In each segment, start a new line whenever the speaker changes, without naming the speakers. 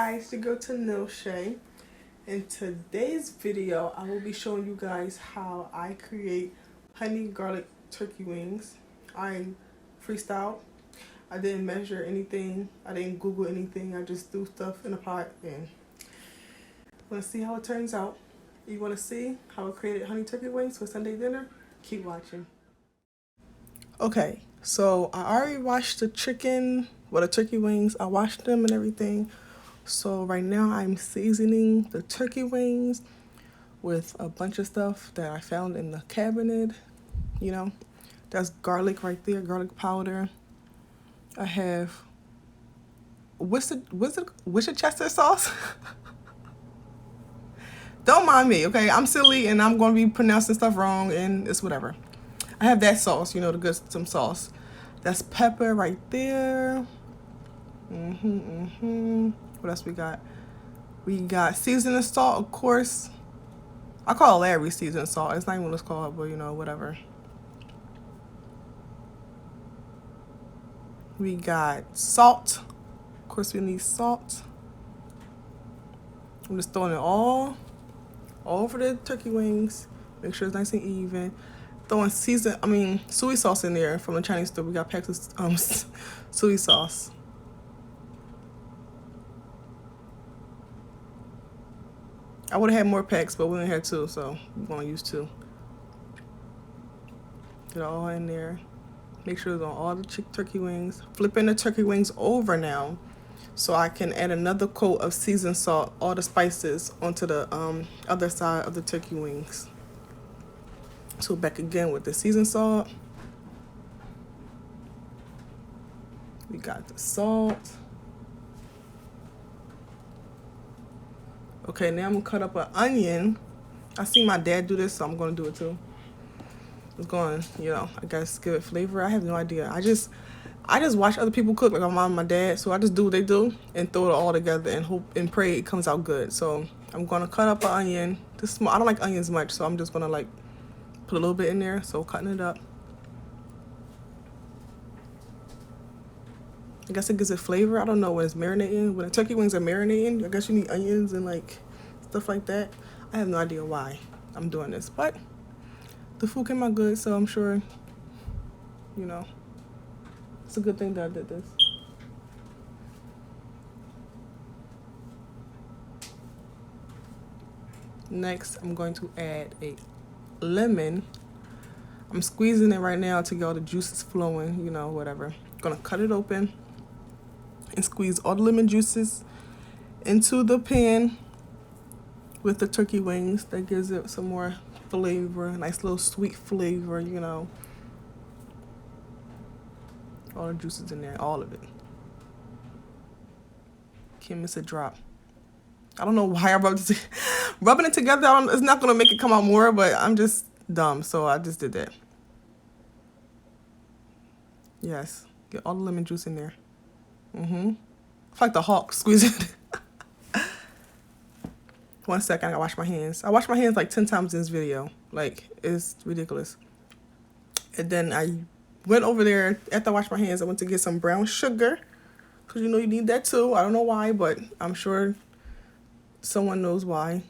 guys, to go to Milshay. In today's video, I will be showing you guys how I create honey garlic turkey wings. I freestyled. I didn't measure anything. I didn't Google anything. I just threw stuff in a pot and want to see how it turns out. You want to see how I created honey turkey wings for Sunday dinner? Keep watching. Okay, so I already washed the chicken, the turkey wings. I washed them and everything. So right now I'm seasoning the turkey wings with a bunch of stuff that I found in the cabinet. You know, that's garlic right there, garlic powder. I have Worcestershire sauce. Don't mind me, okay? I'm silly and I'm going to be pronouncing stuff wrong and it's whatever. I have that sauce, you know, the good some sauce. That's pepper right there. What else we got? We got seasoning salt, of course. I call it Larry seasoning salt. It's not even what it's called, but you know, whatever. We got salt. Of course, we need salt. I'm just throwing it all over the turkey wings. Make sure it's nice and even. Throwing soy sauce in there from the Chinese store. We got packs of soy sauce. I would have had more packs, but we only had 2, so we're gonna use 2. Get it all in there. Make sure it's on all the turkey wings. Flipping the turkey wings over now, so I can add another coat of seasoned salt, all the spices onto the other side of the turkey wings. So back again with the seasoned salt. We got the salt. Okay, now I'm gonna cut up an onion. I see my dad do this, so I'm gonna do it too. It's going, you know, I guess give it flavor. I have no idea. I just watch other people cook, like my mom and my dad. So I just do what they do and throw it all together and hope and pray it comes out good. So I'm gonna cut up an onion. This small. I don't like onions much, so I'm just gonna like put a little bit in there. So cutting it up. I guess it gives it flavor. I don't know when it's marinating. When the turkey wings are marinating, I guess you need onions and like stuff like that. I have no idea why I'm doing this, but the food came out good, so I'm sure, you know, it's a good thing that I did this. Next, I'm going to add a lemon. I'm squeezing it right now to get all the juices flowing, you know, whatever. I'm gonna cut it open and squeeze all the lemon juices into the pan with the turkey wings. That gives it some more flavor, a nice little sweet flavor, you know. All the juices in there, all of it. Can't miss a drop. I don't know why I rubbing it together. It's not gonna make it come out more, but I'm just dumb, so I just did that. Yes, get all the lemon juice in there. It's like the Hulk, squeeze it. 1 second, I gotta wash my hands. I wash my hands like 10 times in this video. Like, it's ridiculous. And then I went over there, after I washed my hands, I went to get some brown sugar. Because you know you need that too. I don't know why, but I'm sure someone knows why.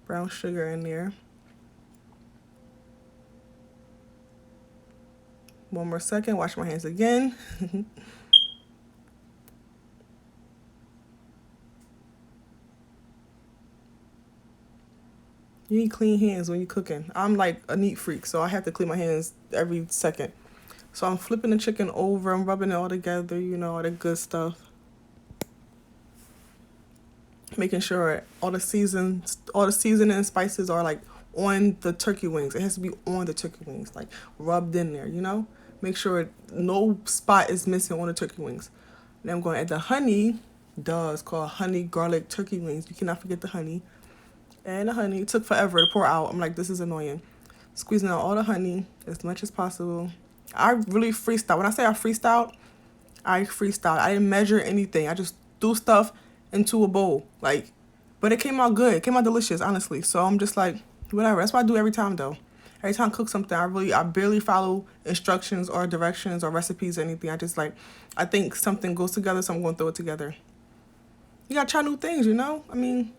Brown sugar in there. 1 more second, wash my hands again. You need clean hands when you're cooking. I'm like a neat freak, so I have to clean my hands every second. So I'm flipping the chicken over, I'm rubbing it all together, you know, all the good stuff. Making sure all the seasoning and spices are like on the turkey wings. It has to be on the turkey wings, like rubbed in there, you know? Make sure no spot is missing on the turkey wings. Then I'm going to add the honey. It's called honey garlic turkey wings. You cannot forget the honey. And the honey, it took forever to pour out. I'm like, this is annoying. Squeezing out all the honey as much as possible. I really freestyle. When I say I freestyled. I didn't measure anything. I just threw stuff into a bowl. But it came out good. It came out delicious, honestly. So I'm just like, whatever. That's what I do every time, though. Every time I cook something, I barely follow instructions or directions or recipes or anything. I think something goes together, so I'm going to throw it together. You gotta try new things, you know? I mean,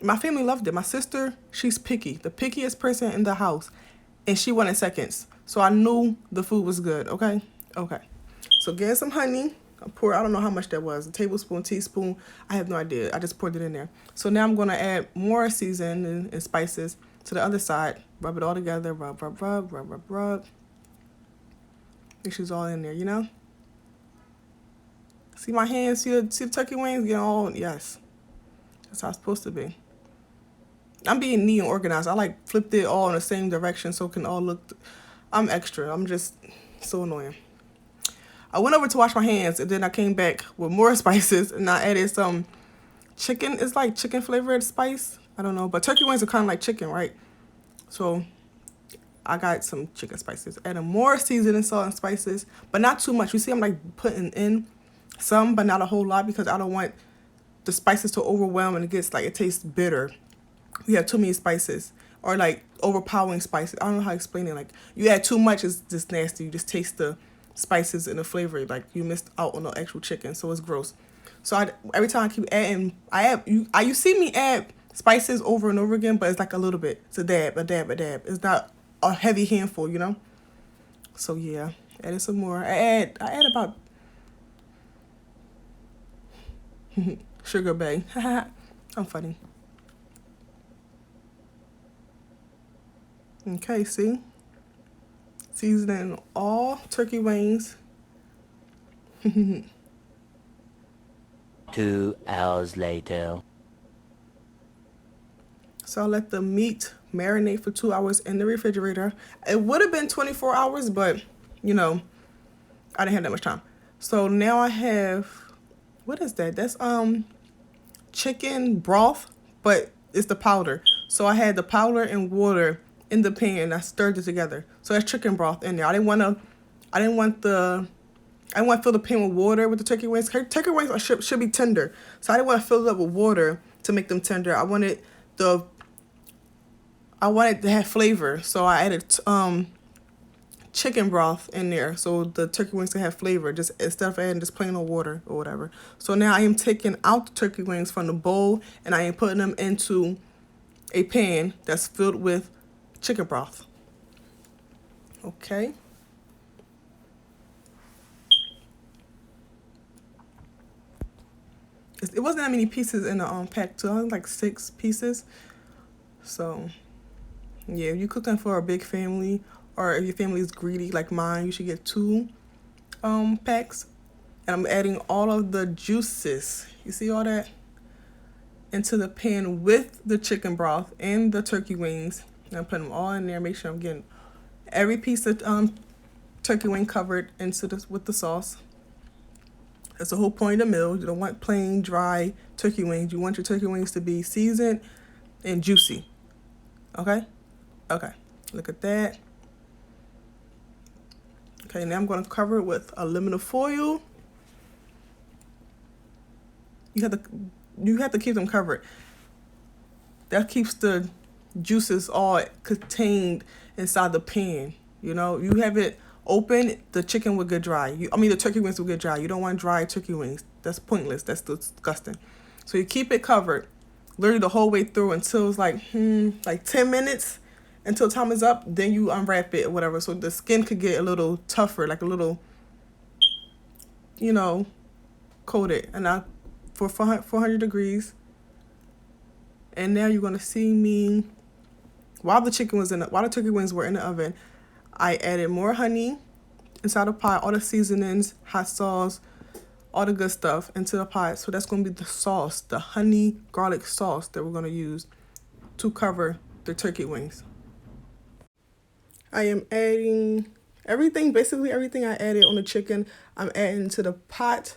my family loved it. My sister, she's picky, the pickiest person in the house. And she went in seconds. So I knew the food was good, okay? Okay. So get some honey. I don't know how much that was, a tablespoon, teaspoon. I have no idea. I just poured it in there. So now I'm gonna add more seasoning and spices to the other side. Rub it all together. Rub, rub, rub, rub, rub, rub. Make sure it's all in there, you know? See my hands? See the turkey wings getting all, yes. That's how it's supposed to be. I'm being neat and organized. I like flipped it all in the same direction so it can all look, I'm extra. I'm just so annoying. I went over to wash my hands and then I came back with more spices and I added some chicken. It's like chicken flavored spice. I don't know, but turkey wings are kind of like chicken, right? So I got some chicken spices. Adding more seasoning, salt, and spices, but not too much. You see I'm like putting in some, but not a whole lot because I don't want the spices to overwhelm and it tastes bitter. We have too many spices or like overpowering spices. I don't know how to explain it. Like you add too much, it's just nasty. You just taste the spices and the flavor. Like you missed out on the actual chicken, so it's gross. So every time I keep adding, you see me add spices over and over again, but it's like a little bit. It's a dab, a dab, a dab. It's not a heavy handful, you know. So yeah, added some more. I add about sugar bay. I'm funny. Okay, see? Seasoning all turkey wings.
2 hours later.
So I let the meat marinate for 2 hours in the refrigerator. It would have been 24 hours, but, you know, I didn't have that much time. So now I have, what is that? That's chicken broth, but it's the powder. So I had the powder and water in the pan and I stirred it together. So that's chicken broth in there. I didn't want to fill the pan with water with the turkey wings. Turkey wings should be tender. So I didn't want to fill it up with water to make them tender. I wanted to have flavor. So I added chicken broth in there so the turkey wings can have flavor, just instead of adding just plain old water or whatever. So now I am taking out the turkey wings from the bowl and I am putting them into a pan that's filled with chicken broth. Okay. It wasn't that many pieces in the pack too. I was like 6 pieces. So yeah, if you're cooking for a big family or if your family is greedy like mine, you should get 2 packs. And I'm adding all of the juices. You see all that? Into the pan with the chicken broth and the turkey wings. And I'm putting them all in there. Make sure I'm getting every piece of turkey wing covered into this with the sauce. That's the whole point of the meal. You don't want plain, dry turkey wings. You want your turkey wings to be seasoned and juicy. Okay? Okay. Look at that. Okay, now I'm going to cover it with aluminum foil. You have to keep them covered. That keeps the juices all contained inside the pan. You know, you have it open, the chicken will get dry. The turkey wings will get dry. You don't want dry turkey wings. That's pointless. That's disgusting. So you keep it covered literally the whole way through until it's like 10 minutes until time is up. Then you unwrap it or whatever. So the skin could get a little tougher, like a little, coated. And for 400 degrees. And now you're going to see me, while the turkey wings were in the oven, I added more honey inside the pot, all the seasonings, hot sauce, all the good stuff into the pot. So that's going to be the sauce, the honey garlic sauce that we're going to use to cover the turkey wings. I am adding basically everything I added on the chicken, I'm adding to the pot.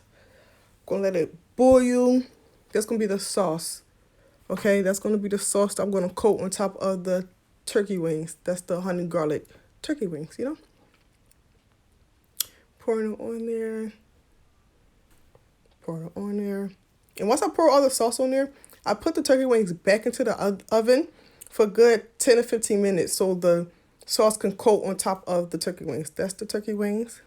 Going to let it boil. That's going to be the sauce. Okay, that's going to be the sauce that I'm going to coat on top of the turkey wings. That's the honey garlic turkey wings, Pouring it on there. Pour it on there. And once I pour all the sauce on there, I put the turkey wings back into the oven for a good 10 to 15 minutes so the sauce can coat on top of the turkey wings. That's the turkey wings.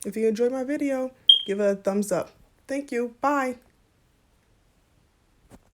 If you enjoyed my video, give it a thumbs up. Thank you. Bye.